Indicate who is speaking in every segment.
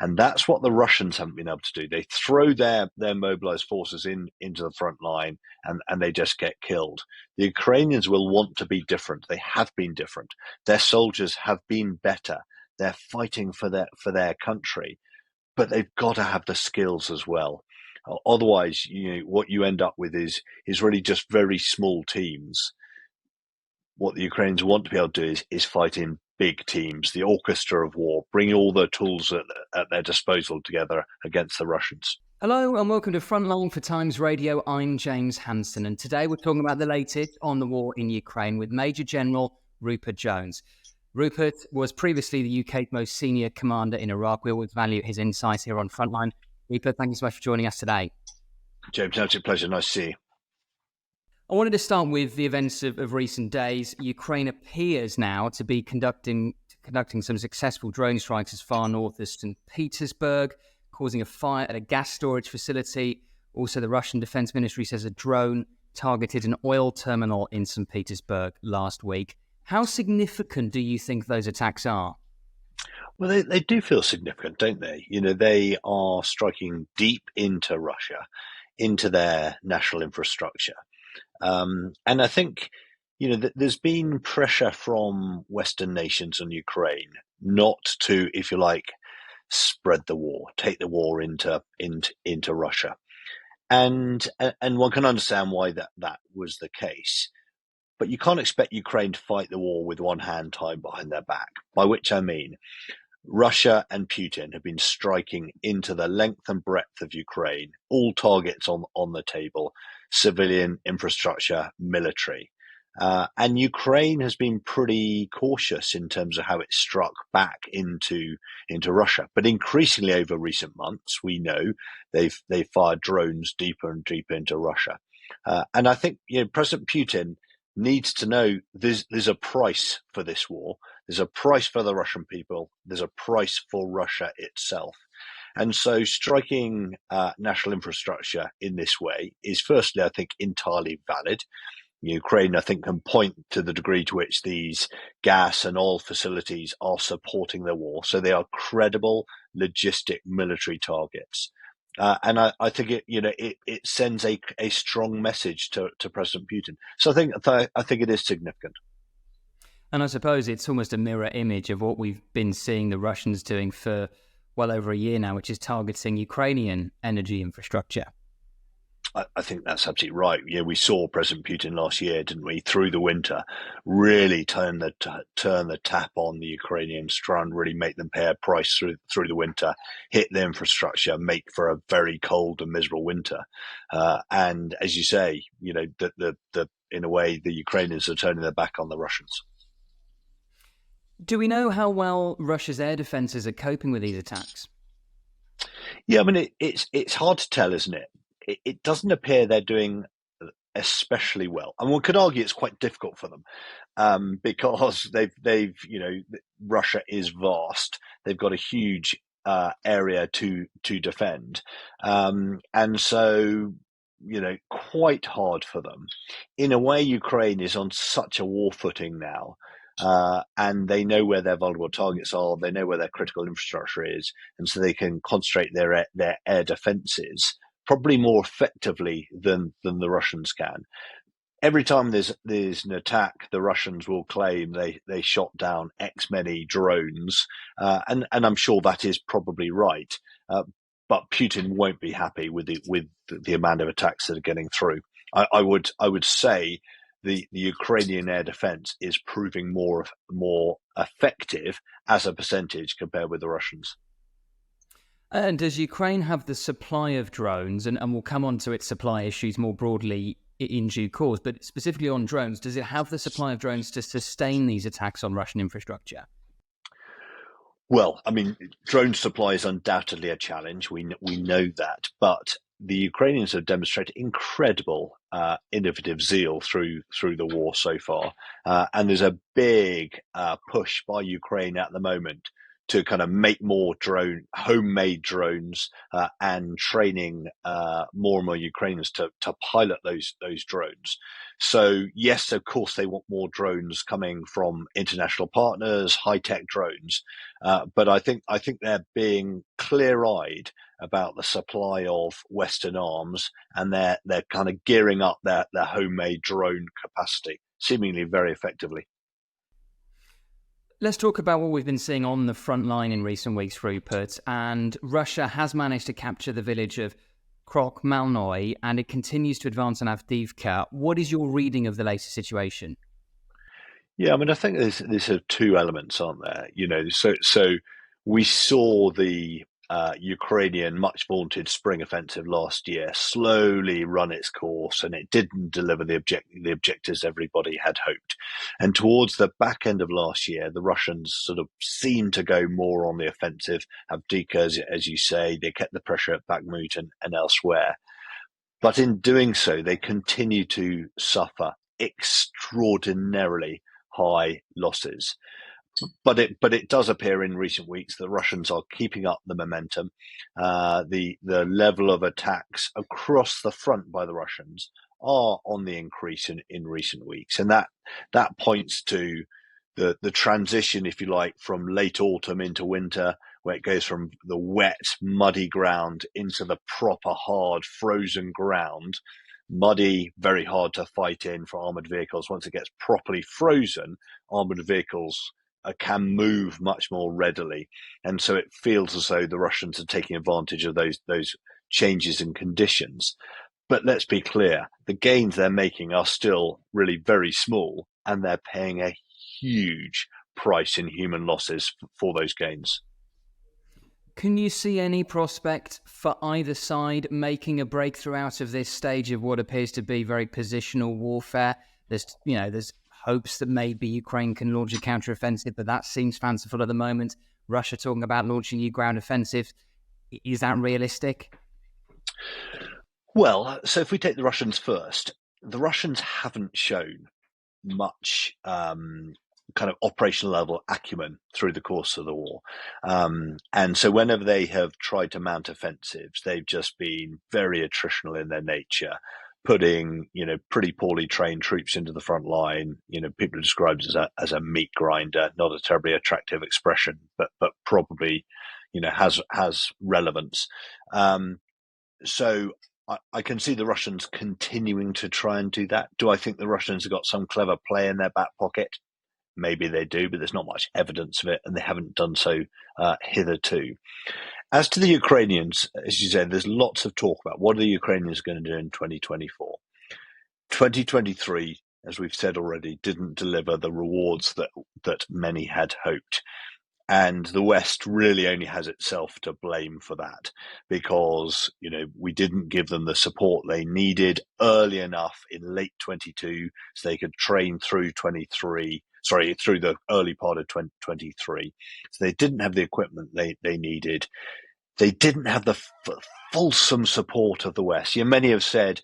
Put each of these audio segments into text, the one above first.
Speaker 1: And that's what the Russians haven't been able to do. They throw their mobilized forces into the front line, and they just get killed. The Ukrainians will want to be different. They have been different. Their soldiers have been better. They're fighting for their country, but they've got to have the skills as well. Otherwise, what you end up with is really just very small teams. What the Ukrainians want to be able to do is fight in big teams, the orchestra of war, bring all the tools at their disposal together against the Russians.
Speaker 2: Hello and welcome to Frontline for Times Radio. I'm James Hansen, and today we're talking about the latest on the war in Ukraine with Major General Rupert Jones. Rupert was previously the UK's most senior commander in Iraq. We always value his insights here on Frontline. Rupert, thank you so much for joining us today.
Speaker 1: James, it's a pleasure. Nice to see you.
Speaker 2: I wanted to start with the events of recent days. Ukraine appears now to be conducting some successful drone strikes as far north as St. Petersburg, causing a fire at a gas storage facility. Also, the Russian Defense Ministry says a drone targeted an oil terminal in St. Petersburg last week. How significant do you think those attacks are?
Speaker 1: Well, they do feel significant, don't they? They are striking deep into Russia, into their national infrastructure. And I think, there's been pressure from Western nations on Ukraine not to, if you like, spread the war, take the war into Russia. And one can understand why that was the case. But you can't expect Ukraine to fight the war with one hand tied behind their back, by which I mean Russia and Putin have been striking into the length and breadth of Ukraine, all targets on the table, civilian, infrastructure, military. And Ukraine has been pretty cautious in terms of how it struck back into Russia. But increasingly over recent months, we know they've fired drones deeper and deeper into Russia. And I think President Putin needs to know there's a price for this war. There's a price for the Russian people. There's a price for Russia itself. And so striking national infrastructure in this way is firstly, I think, entirely valid. Ukraine, I think, can point to the degree to which these gas and oil facilities are supporting the war. So they are credible, logistic military targets. And I think it sends a strong message to President Putin. So I think it is significant.
Speaker 2: And I suppose it's almost a mirror image of what we've been seeing the Russians doing for well over a year now, which is targeting Ukrainian energy infrastructure.
Speaker 1: I think that's absolutely right. We saw President Putin last year, didn't we, through the winter, really turn the tap on the Ukrainians, try and really make them pay a price through the winter, hit the infrastructure, make for a very cold and miserable winter. And as you say, in a way, the Ukrainians are turning their back on the Russians.
Speaker 2: Do we know how well Russia's air defences are coping with these attacks?
Speaker 1: Yeah, I mean, it's hard to tell, isn't it? It doesn't appear they're doing especially well. And one could argue it's quite difficult for them because they've Russia is vast. They've got a huge area to defend. And so, quite hard for them. In a way, Ukraine is on such a war footing now. And they know where their vulnerable targets are. They know where their critical infrastructure is. And so they can concentrate their air defenses probably more effectively than the Russians can. Every time there's an attack, the Russians will claim they shot down X many drones, and I'm sure that is probably right. But Putin won't be happy with the amount of attacks that are getting through. I would say the Ukrainian air defense is proving more effective as a percentage compared with the Russians.
Speaker 2: And does Ukraine have the supply of drones, and we'll come on to its supply issues more broadly in due course, but specifically on drones, does it have the supply of drones to sustain these attacks on Russian infrastructure?
Speaker 1: Well, I mean, drone supply is undoubtedly a challenge. We know that, but the Ukrainians have demonstrated incredible innovative zeal through the war so far, and there's a big push by Ukraine at the moment to kind of make more homemade drones and training more and more Ukrainians to pilot those drones. So yes, of course, they want more drones coming from international partners, high-tech drones. But I think they're being clear-eyed about the supply of Western arms, and they're kind of gearing up their homemade drone capacity, seemingly very effectively.
Speaker 2: Let's talk about what we've been seeing on the front line in recent weeks, Rupert. And Russia has managed to capture the village of Krok-Malnoy, and it continues to advance on Avdiivka. What is your reading of the latest situation?
Speaker 1: Yeah, I mean, I think there's sort of two elements, aren't there? So we saw the Ukrainian much vaunted spring offensive last year slowly run its course, and it didn't deliver the objectives everybody had hoped. And towards the back end of last year, the Russians sort of seemed to go more on the offensive. Avdiivka, as you say, they kept the pressure at Bakhmut and elsewhere. But in doing so, they continue to suffer extraordinarily high losses. But it does appear in recent weeks the Russians are keeping up the momentum. The level of attacks across the front by the Russians are on the increase in recent weeks, and that points to the transition, if you like, from late autumn into winter, where it goes from the wet, muddy ground into the proper hard, frozen ground. Muddy, very hard to fight in for armored vehicles. Once it gets properly frozen, armored vehicles can move much more readily, and so it feels as though the Russians are taking advantage of those changes in conditions. But let's be clear, the gains they're making are still really very small, and they're paying a huge price in human losses for those gains.
Speaker 2: Can you see any prospect for either side making a breakthrough out of this stage of what appears to be very positional warfare? There's hopes that maybe Ukraine can launch a counteroffensive, but that seems fanciful at the moment. Russia talking about launching new ground offensives. Is that realistic?
Speaker 1: Well, so if we take the Russians first, the Russians haven't shown much kind of operational level acumen through the course of the war. And so whenever they have tried to mount offensives, they've just been very attritional in their nature, putting, pretty poorly trained troops into the front line. People describe it as a meat grinder, not a terribly attractive expression, but probably, has relevance. So I can see the Russians continuing to try and do that. Do I think the Russians have got some clever play in their back pocket? Maybe they do, but there's not much evidence of it, and they haven't done so hitherto. As to the Ukrainians, as you said, there's lots of talk about what are the Ukrainians going to do in 2024. 2023, as we've said already, didn't deliver the rewards that many had hoped. And the West really only has itself to blame for that, because, we didn't give them the support they needed early enough in late 22 so they could train through through the early part of 2023. So they didn't have the equipment they needed. They didn't have the fulsome support of the West. Many have said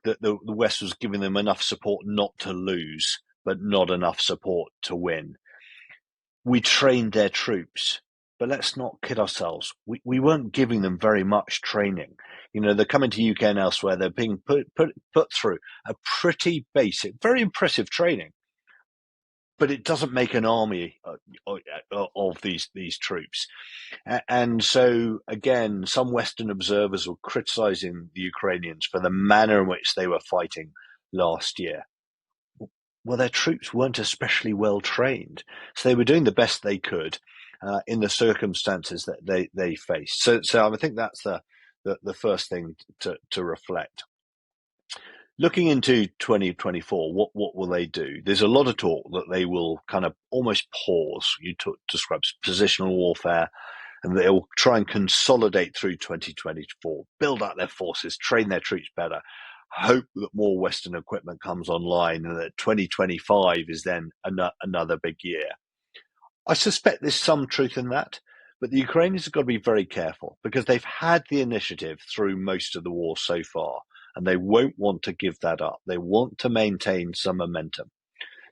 Speaker 1: that the West was giving them enough support not to lose, but not enough support to win. We trained their troops, but let's not kid ourselves. We weren't giving them very much training. They're coming to UK and elsewhere. They're being put through a pretty basic, very impressive training, but it doesn't make an army of these troops. And so, again, some Western observers were criticizing the Ukrainians for the manner in which they were fighting last year. Well, their troops weren't especially well trained, so they were doing the best they could in the circumstances that they faced. So I think that's the first thing to reflect. Looking into 2024, what will they do? There's a lot of talk that they will kind of almost pause. You describe positional warfare, and they'll try and consolidate through 2024, build up their forces, train their troops better, hope that more Western equipment comes online, and that 2025 is then another big year. I suspect there's some truth in that, but the Ukrainians have got to be very careful, because they've had the initiative through most of the war so far, and they won't want to give that up. They want to maintain some momentum.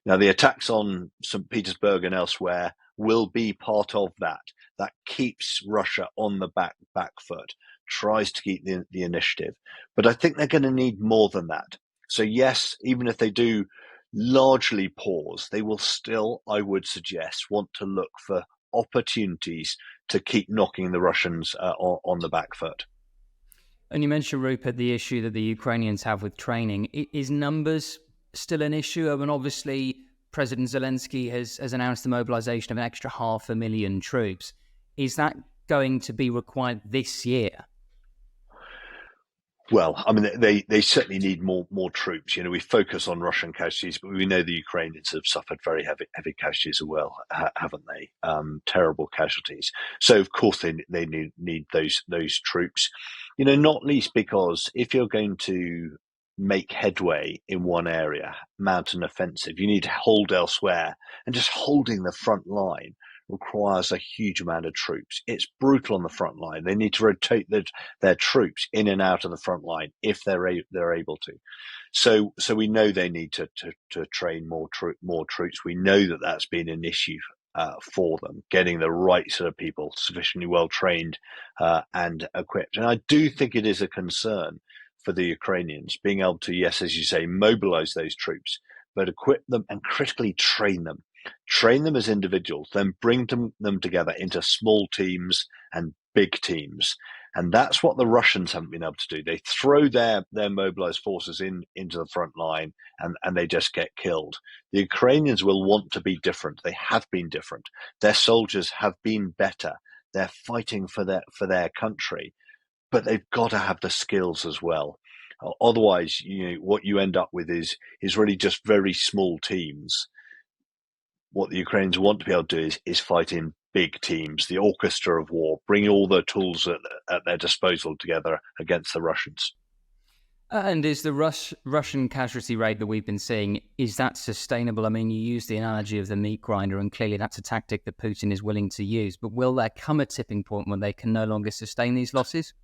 Speaker 1: Now, the attacks on St. Petersburg and elsewhere will be part of that. That keeps Russia on the back foot, tries to keep the initiative. But I think they're going to need more than that. So yes, even if they do largely pause, they will still, I would suggest, want to look for opportunities to keep knocking the Russians on the back foot.
Speaker 2: And you mentioned, Rupert, the issue that the Ukrainians have with training. Is numbers still an issue? I mean, obviously, President Zelensky has announced the mobilization of an extra 500,000 troops. Is that going to be required this year?
Speaker 1: Well, I mean, they certainly need more troops. You know, we focus on Russian casualties, but we know the Ukrainians have suffered very heavy casualties as well, haven't they? Terrible casualties. So of course they need those troops. You know, not least because if you're going to make headway in one area, mount an offensive, you need to hold elsewhere, and just holding the front line requires a huge amount of troops. It's brutal on the front line. They need to rotate their troops in and out of the front line if they're able to. So we know they need to train more troops. We know that that's been an issue for them, getting the right sort of people sufficiently well trained and equipped. And I do think it is a concern for the Ukrainians being able to, yes, as you say, mobilize those troops, but equip them and critically train them. Train them as individuals, then bring them together into small teams and big teams. And that's what the Russians haven't been able to do. They throw their mobilized forces into the front line and they just get killed. The Ukrainians will want to be different. They have been different. Their soldiers have been better. They're fighting for their country, but they've got to have the skills as well. Otherwise, you know, what you end up with is really just very small teams. What the Ukrainians want to be able to do is fight in big teams, the orchestra of war, bring all the tools at their disposal together against the Russians.
Speaker 2: And is the Russian casualty rate that we've been seeing, is that sustainable? I mean, you use the analogy of the meat grinder, and clearly that's a tactic that Putin is willing to use. But will there come a tipping point when they can no longer sustain these losses?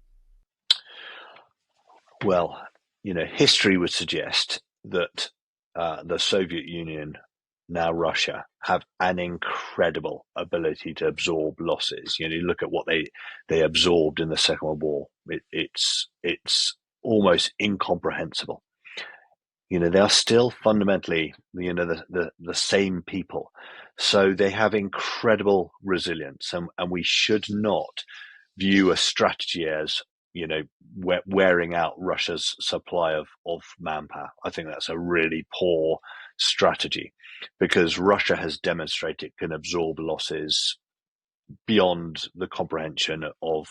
Speaker 1: Well, you know, history would suggest that the Soviet Union, now Russia, have an incredible ability to absorb losses. You know, you look at what they absorbed in the Second World War. It's almost incomprehensible. You know, they are still fundamentally, you know, the same people. So they have incredible resilience, and we should not view a strategy as, you know, wearing out Russia's supply of manpower. I think that's a really poor strategy, because Russia has demonstrated it can absorb losses beyond the comprehension of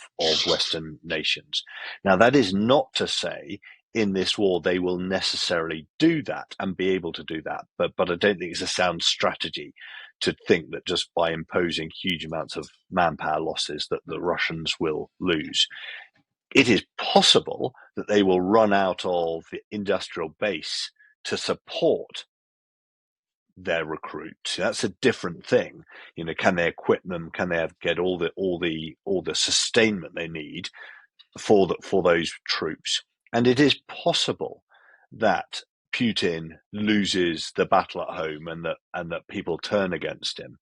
Speaker 1: Western nations. Now, that is not to say in this war they will necessarily do that and be able to do that, but I don't think it's a sound strategy to think that just by imposing huge amounts of manpower losses that the Russians will lose. It is possible that they will run out of the industrial base to support their recruits. That's a different thing. You know, can they equip them? Can they get all the sustainment they need for those troops? And it is possible that Putin loses the battle at home and that people turn against him.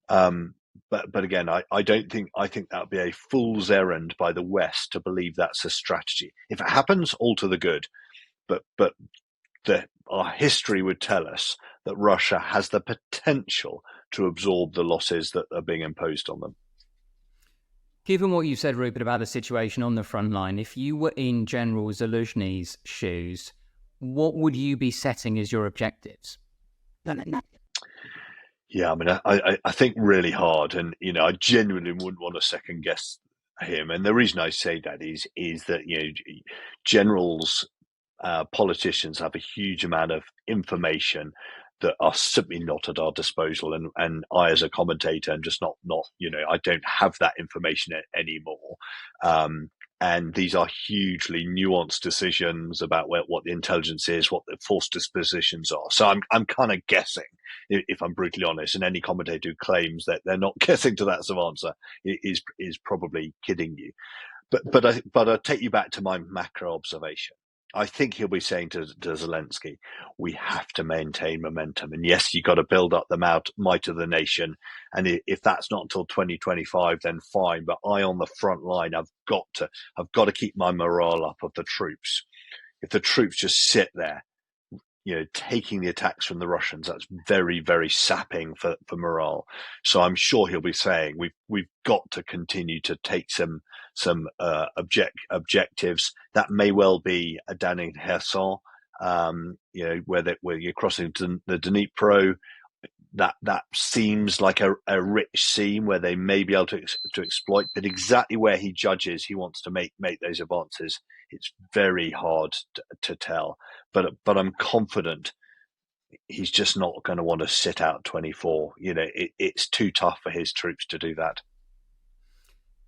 Speaker 1: But again, I think that would be a fool's errand by the West to believe that's a strategy. If it happens, all to the good. But our history would tell us that Russia has the potential to absorb the losses that are being imposed on them.
Speaker 2: Given what you said, Rupert, about the situation on the front line, if you were in General Zelensky's shoes, what would you be setting as your objectives?
Speaker 1: Yeah, I mean, I think really hard, and you know, I genuinely wouldn't want to second guess him. And the reason I say that is that, you know, generals, politicians have a huge amount of information that are simply not at our disposal, and I, as a commentator, am just not you know, I don't have that information anymore. And these are hugely nuanced decisions about what the intelligence is, what the force dispositions are. So I'm kind of guessing, if I'm brutally honest, and any commentator who claims that they're not guessing to that sort of answer is probably kidding you. But I take you back to my macro observation. I think he'll be saying to Zelensky, we have to maintain momentum. And yes, you've got to build up the might of the nation. And if that's not until 2025, then fine. But on the front line, I've got to keep my morale up of the troops. If the troops just sit there, taking the attacks from the Russians, that's very, very sapping for morale. So I'm sure he'll be saying we've got to continue to take some objectives. That may well be down in Kherson, where you're crossing the Dnipro. That seems like a rich seam where they may be able to exploit, but exactly where he judges he wants to make those advances, it's very hard to tell. But I'm confident he's just not going to want to sit out 24. It's too tough for his troops to do that.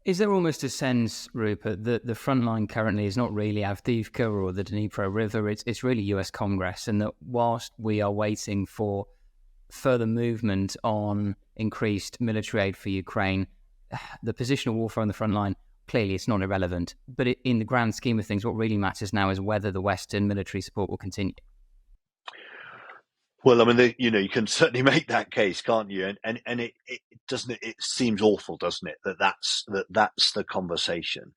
Speaker 2: Is there almost a sense, Rupert, that the front line currently is not really Avdiivka or the Dnipro River, it's really US Congress, and that whilst we are waiting for further movement on increased military aid for Ukraine, the positional warfare on the front line, clearly it's not irrelevant. But in the grand scheme of things, what really matters now is whether the Western military support will continue.
Speaker 1: Well, I mean, you can certainly make that case, can't you? And it doesn't. It seems awful, doesn't it? That's the conversation.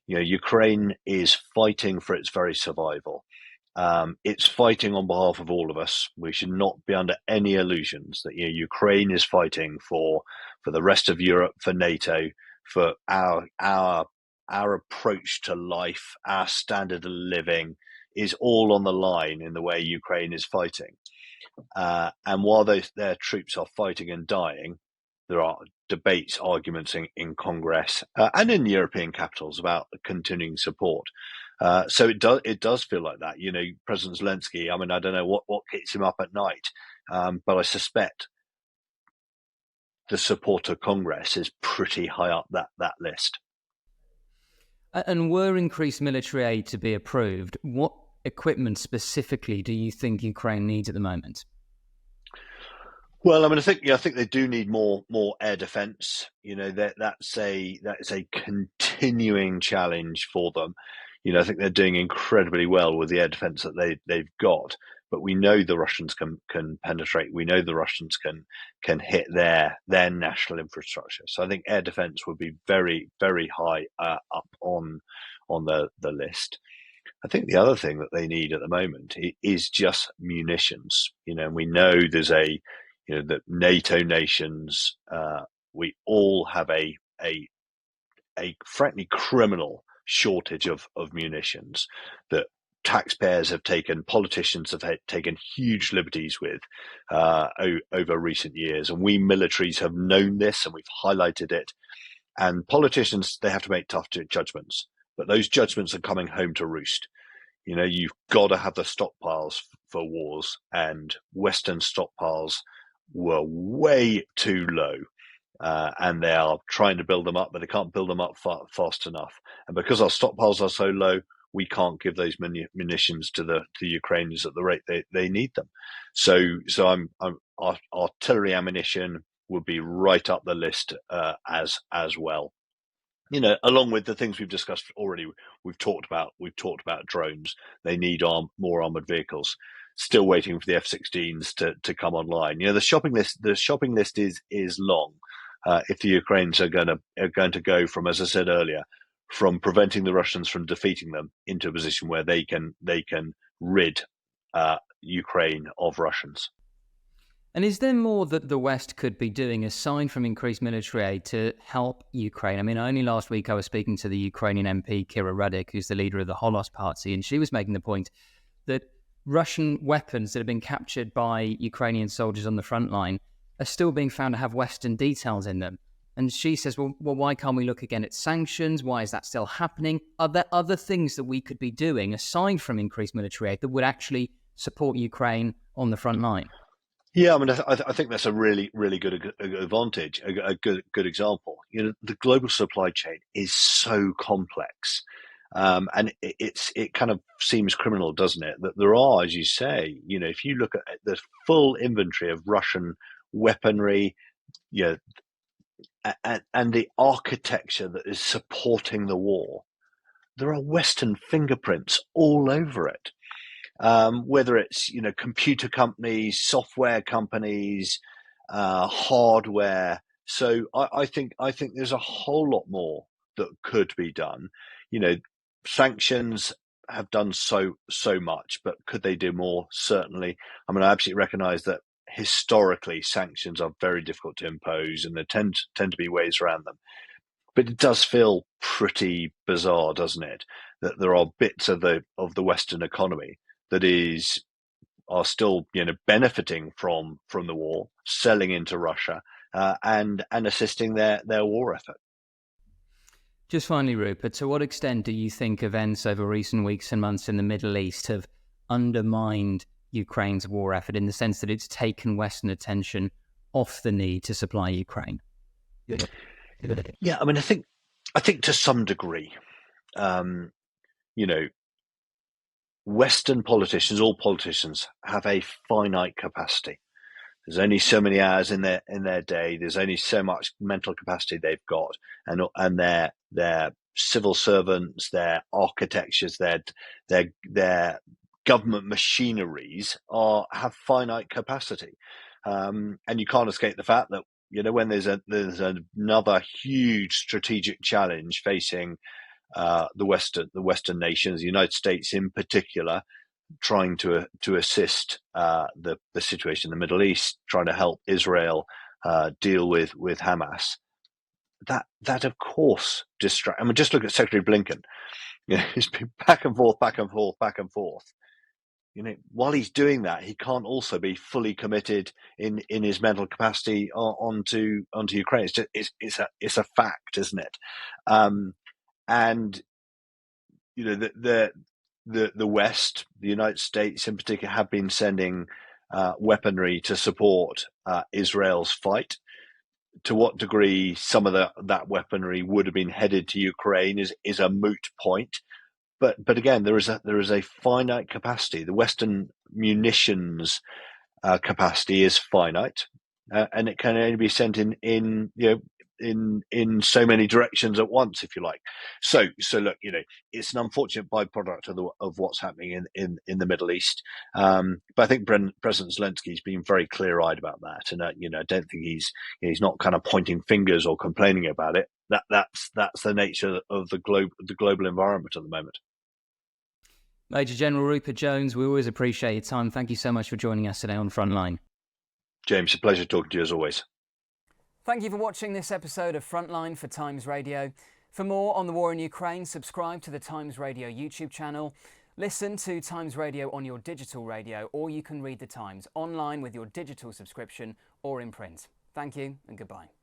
Speaker 1: Ukraine is fighting for its very survival. It's fighting on behalf of all of us. We should not be under any illusions that Ukraine is fighting for the rest of Europe, for NATO, for our approach to life, our standard of living is all on the line in the way Ukraine is fighting. And while their troops are fighting and dying, there are debates, arguments in Congress and in European capitals about continuing support. So it does feel like that. President Zelensky, I mean, I don't know what keeps him up at night, but I suspect the support of Congress is pretty high up that list.
Speaker 2: And were increased military aid to be approved, what equipment specifically do you think Ukraine needs at the moment?
Speaker 1: Well, I mean, I think they do need more air defence. That's a continuing challenge for them. I think they're doing incredibly well with the air defence that they've got. But we know the Russians can penetrate. We know the Russians can hit their national infrastructure. So I think air defence would be very, very high up on the list. I think the other thing that they need at the moment is just munitions. And we know there's that NATO nations, we all have a frankly criminal shortage of munitions that taxpayers have taken, politicians have taken huge liberties with over recent years. And we militaries have known this and we've highlighted it. And politicians, they have to make tough judgments, but those judgments are coming home to roost. You've got to have the stockpiles for wars, and Western stockpiles were way too low. And they are trying to build them up, but they can't build them up fast enough. And because our stockpiles are so low, we can't give those munitions to the Ukrainians at the rate they need them. So our artillery ammunition would be right up the list as well. Along with the things we've discussed already, we've talked about drones. They need more armored vehicles. Still waiting for the F-16s to come online. The shopping list is long. If the Ukrainians are going to go from, as I said earlier, from preventing the Russians from defeating them into a position where they can rid Ukraine of Russians.
Speaker 2: And is there more that the West could be doing aside from increased military aid to help Ukraine? I mean, only last week I was speaking to the Ukrainian MP, Kira Rudik, who's the leader of the Holos party, and she was making the point that Russian weapons that have been captured by Ukrainian soldiers on the front line are still being found to have Western details in them. And she says, well, why can't we look again at sanctions? Why is that still happening? Are there other things that we could be doing aside from increased military aid that would actually support Ukraine on the front line?
Speaker 1: Yeah, I mean, I think that's a really, really good advantage, a good example. The global supply chain is so complex, and it kind of seems criminal, doesn't it? That there are, as you say, if you look at the full inventory of Russian weaponry, and the architecture that is supporting the war, there are Western fingerprints all over it. Whether it's computer companies, software companies, hardware. So I think there's a whole lot more that could be done. Sanctions have done so much, but could they do more? Certainly. I mean, I absolutely recognise that historically sanctions are very difficult to impose, and there tend to be ways around them. But it does feel pretty bizarre, doesn't it, that there are bits of the Western economy that are still benefiting from the war, selling into Russia, and assisting their war effort.
Speaker 2: Just finally, Rupert, to what extent do you think events over recent weeks and months in the Middle East have undermined Ukraine's war effort, in the sense that it's taken Western attention off the need to supply Ukraine?
Speaker 1: Yeah, I mean, I think to some degree, Western politicians, all politicians, have a finite capacity. There's only so many hours in their day. There's only so much mental capacity they've got, and their civil servants, their architectures, their government machineries have finite capacity, and you can't escape the fact that when there's another huge strategic challenge facing the Western nations, the United States in particular, trying to assist the situation in the Middle East, trying to help Israel deal with Hamas. That of course distract. I mean, just look at Secretary Blinken. He's been back and forth, back and forth, back and forth. While he's doing that, he can't also be fully committed in his mental capacity onto Ukraine. It's a fact, isn't it? And the West, the United States in particular, have been sending weaponry to support Israel's fight. To what degree some of that weaponry would have been headed to Ukraine is a moot point. But again, there is a finite capacity. The Western munitions capacity is finite, and it can only be sent in so many directions at once, if you like. So look, it's an unfortunate byproduct of what's happening in the Middle East. But I think President Zelensky's been very clear-eyed about that, and I don't think he's not kind of pointing fingers or complaining about it. That's the nature of the global environment at the moment.
Speaker 2: Major General Rupert Jones, we always appreciate your time. Thank you so much for joining us today on Frontline.
Speaker 1: James, a pleasure talking to you as always.
Speaker 2: Thank you for watching this episode of Frontline for Times Radio. For more on the war in Ukraine, subscribe to the Times Radio YouTube channel. Listen to Times Radio on your digital radio, or you can read the Times online with your digital subscription or in print. Thank you and goodbye.